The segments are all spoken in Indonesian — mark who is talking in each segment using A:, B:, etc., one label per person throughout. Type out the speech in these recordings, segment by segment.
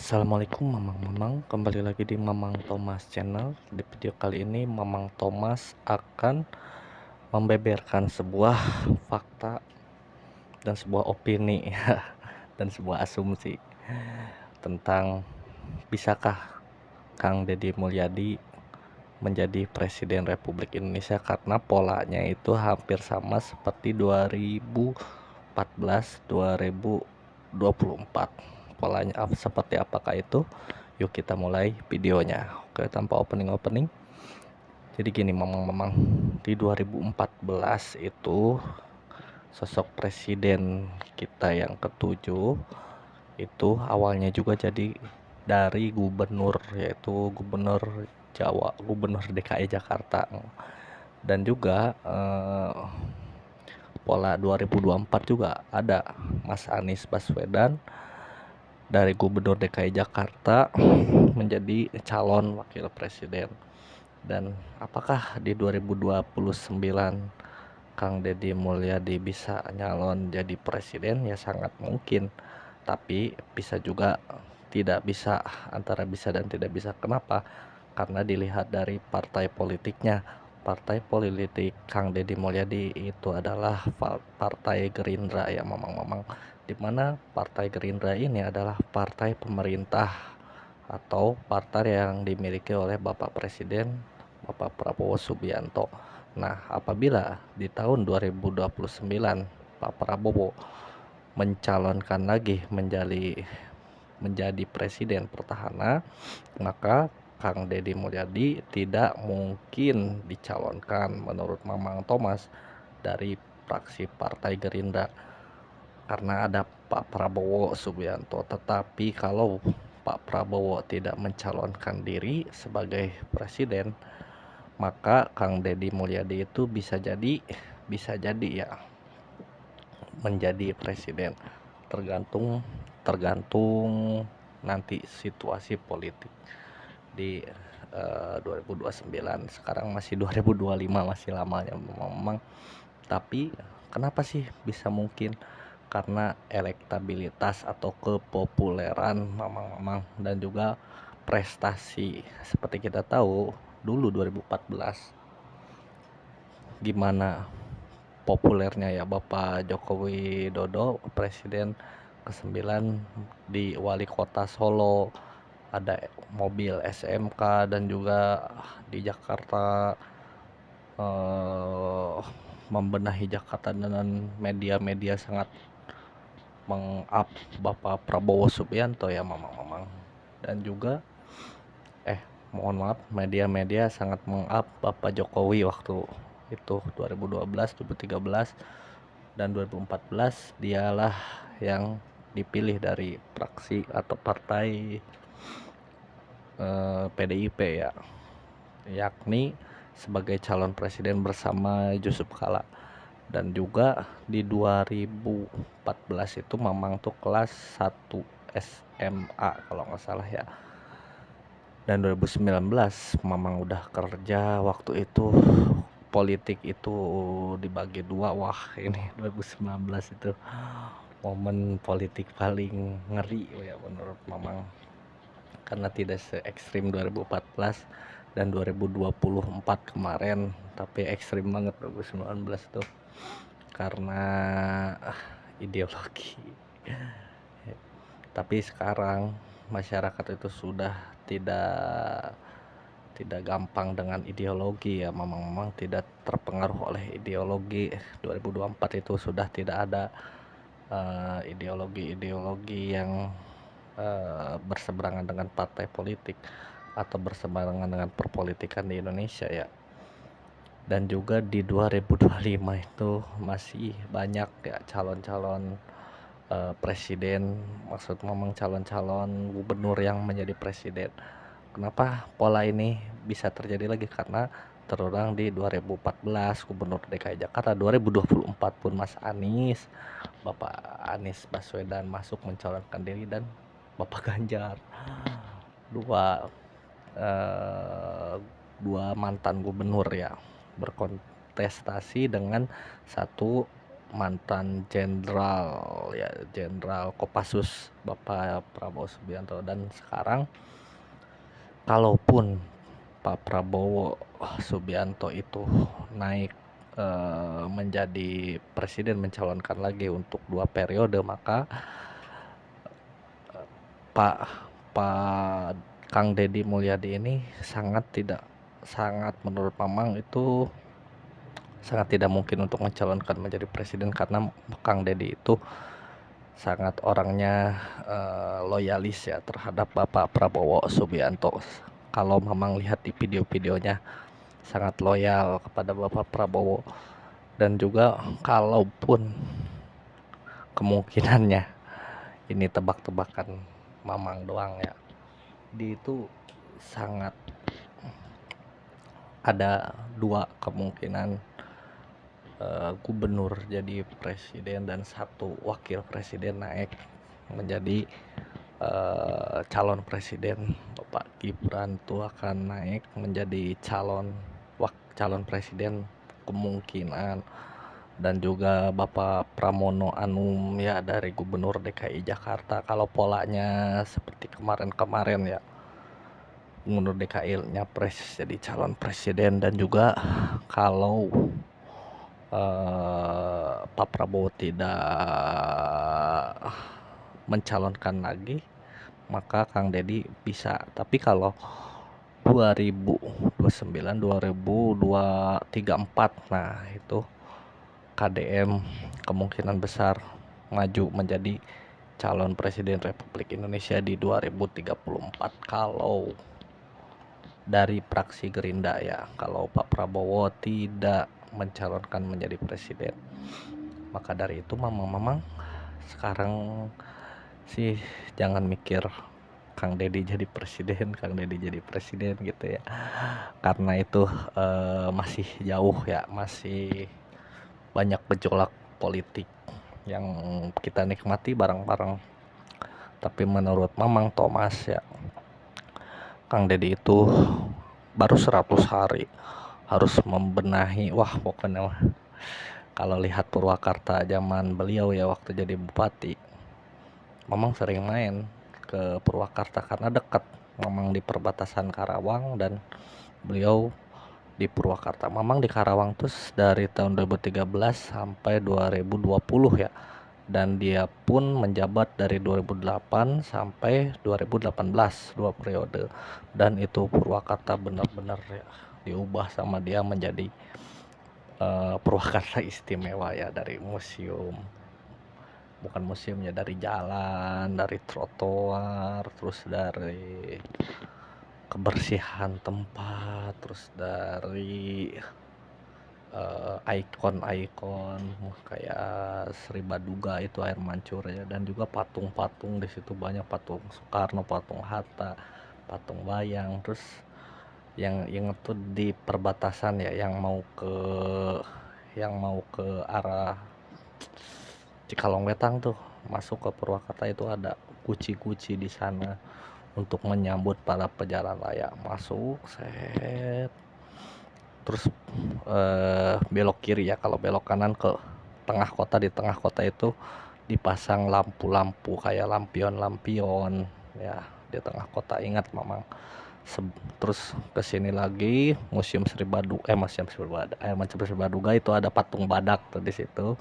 A: Assalamualaikum Mamang, kembali lagi di Mamang Thomas Channel. Di video kali ini Mamang Thomas akan membeberkan sebuah fakta dan sebuah opini dan sebuah asumsi tentang bisakah Kang Deddy Mulyadi menjadi Presiden Republik Indonesia, karena polanya itu hampir sama seperti 2014 2024. Polanya seperti apakah itu? Yuk kita mulai videonya. Oke, tanpa opening. Jadi gini, Mamang, di 2014 itu sosok presiden kita yang ketujuh itu awalnya juga jadi dari gubernur, yaitu gubernur DKI Jakarta. Dan juga pola 2024 juga ada Mas Anies Baswedan dari Gubernur DKI Jakarta menjadi calon wakil presiden. Dan apakah di 2029 Kang Deddy Mulyadi bisa nyalon jadi presiden? Ya sangat mungkin. Tapi bisa juga tidak bisa, antara bisa dan tidak bisa. Kenapa? Karena dilihat dari partai politiknya. Partai politik Kang Deddy Mulyadi itu adalah Partai Gerindra ya, Mamang, di mana Partai Gerindra ini adalah partai pemerintah atau partai yang dimiliki oleh Bapak Presiden Bapak Prabowo Subianto. Nah, apabila di tahun 2029 Pak Prabowo mencalonkan lagi menjadi presiden petahana, maka Kang Deddy Mulyadi tidak mungkin dicalonkan menurut Mamang Thomas dari fraksi Partai Gerindra karena ada Pak Prabowo Subianto. Tetapi kalau Pak Prabowo tidak mencalonkan diri sebagai presiden, maka Kang Deddy Mulyadi itu bisa jadi ya menjadi presiden, tergantung tergantung nanti situasi politik di 2029. Sekarang masih 2025, masih lamanya memang. Tapi kenapa sih bisa mungkin? Karena elektabilitas atau kepopuleran mamang dan juga prestasi. Seperti kita tahu dulu 2014 gimana populernya ya Bapak Joko Widodo, presiden ke-9 di wali kota Solo, ada mobil SMK, dan juga di Jakarta eh, membenahi Jakarta dengan media-media sangat meng-up Bapak Prabowo Subianto ya, Mamang. Dan juga mohon maaf, media-media sangat meng-up Bapak Jokowi waktu itu 2012, 2013 dan 2014. Dialah yang dipilih dari fraksi atau partai PDIP ya, yakni sebagai calon presiden bersama Yusuf Kala. Dan juga di 2014 itu Mamang tuh kelas 1 SMA kalau nggak salah ya. Dan 2019 Mamang udah kerja. Waktu itu politik itu dibagi dua. Wah, ini 2019 itu momen politik paling ngeri ya menurut Mamang, karena tidak se ekstrim 2014 dan 2024 kemarin, tapi ekstrim banget 2019 tuh karena ideologi. Tapi sekarang masyarakat itu sudah tidak tidak gampang dengan ideologi ya, memang tidak terpengaruh oleh ideologi. 2024 itu sudah tidak ada ideologi-ideologi yang berseberangan dengan partai politik atau berseberangan dengan perpolitikan di Indonesia ya. Dan juga di 2025 itu masih banyak ya calon-calon presiden, maksud ngomong calon-calon gubernur yang menjadi presiden. Kenapa pola ini bisa terjadi lagi? Karena terulang di 2014 Gubernur DKI Jakarta, 2024 pun Bapak Anies Baswedan masuk mencalonkan diri, dan Bapak Ganjar, dua eh, dua mantan gubernur ya, berkontestasi dengan satu mantan Jenderal Kopassus Bapak Prabowo Subianto. Dan sekarang kalaupun Pak Prabowo Subianto itu naik menjadi presiden, mencalonkan lagi untuk 2 periode, maka Pak Pak Kang Deddy Mulyadi ini sangat menurut Mamang itu sangat tidak mungkin untuk mencalonkan menjadi presiden, karena Kang Deddy itu sangat orangnya loyalis ya terhadap Bapak Prabowo Subianto. Kalau Mamang lihat di video-videonya, sangat loyal kepada Bapak Prabowo. Dan juga kalaupun kemungkinannya, ini tebak-tebakan Mamang doang ya, itu sangat ada 2 kemungkinan gubernur jadi presiden dan 1 wakil presiden naik menjadi calon presiden. Bapak Gibran itu akan naik menjadi calon presiden kemungkinan, dan juga Bapak Pramono Anung ya dari Gubernur DKI Jakarta. Kalau polanya seperti kemarin-kemarin ya, Gubernur DKI nyapres jadi calon presiden. Dan juga kalau Pak Prabowo tidak mencalonkan lagi, maka Kang Deddy bisa. Tapi kalau 2029, 2034, nah itu KDM kemungkinan besar maju menjadi calon presiden Republik Indonesia di 2034 kalau dari fraksi Gerindra ya. Kalau Pak Prabowo tidak mencalonkan menjadi presiden, maka dari itu Mamang sekarang sih jangan mikir Kang Deddy jadi presiden gitu ya, karena itu masih jauh ya, masih banyak gejolak politik yang kita nikmati bareng-bareng. Tapi menurut Mamang Thomas ya, Kang Deddy itu baru 100 hari harus membenahi, wah pokoknya mah kalau lihat Purwakarta zaman beliau ya waktu jadi bupati, Mamang sering main ke Purwakarta karena dekat, Mamang di perbatasan Karawang dan beliau di Purwakarta. Mamang di Karawang terus dari tahun 2013 sampai 2020 ya, dan dia pun menjabat dari 2008 sampai 2018, 2 periode. Dan itu Purwakarta benar-benar ya diubah sama dia menjadi Purwakarta istimewa ya, dari museum, bukan museumnya, dari jalan, dari trotoar, terus dari kebersihan tempat, terus dari ikon-ikon kayak Sri Baduga itu air mancur ya, dan juga patung-patung di situ banyak, patung Soekarno, patung Hatta, patung Bayang. Terus yang inget tuh di perbatasan ya, yang mau ke arah Cikalongwetan tuh masuk ke Purwakarta, itu ada guci-guci di sana untuk menyambut para pejalan raya masuk set. Terus belok kiri ya, kalau belok kanan ke tengah kota, di tengah kota itu dipasang lampu-lampu kayak lampion-lampion ya di tengah kota, ingat Mamang. Terus kesini lagi Museum Sri Baduga, Sri Baduga itu ada patung badak tuh di situ,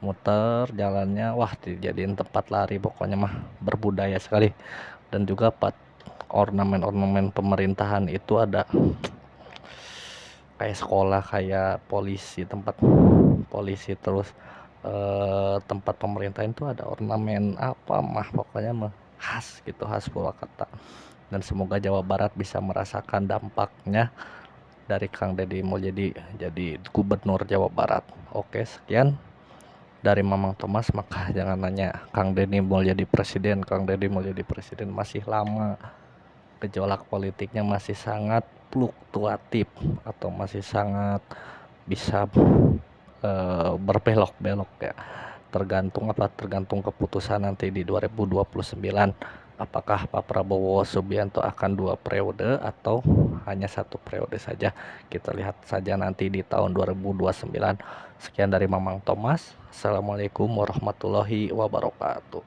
A: muter jalannya, wah dijadiin tempat lari, pokoknya mah berbudaya sekali. Dan juga ornamen-ornamen pemerintahan itu ada kayak sekolah, kayak polisi, tempat polisi, terus tempat pemerintahan itu ada ornamen apa mah, pokoknya mah khas gitu, khas Purwakarta. Dan semoga Jawa Barat bisa merasakan dampaknya dari Kang Deddy mau jadi gubernur Jawa Barat. Oke, sekian dari Mamang Thomas. Maka jangan nanya Kang Deddy mau jadi presiden, masih lama, gejolak politiknya masih sangat fluktuatif atau masih sangat bisa berbelok-belok ya, tergantung keputusan nanti di 2029 apakah Pak Prabowo Subianto akan 2 periode atau hanya 1 periode saja. Kita lihat saja nanti di tahun 2029. Sekian dari Mamang Thomas. Assalamualaikum warahmatullahi wabarakatuh.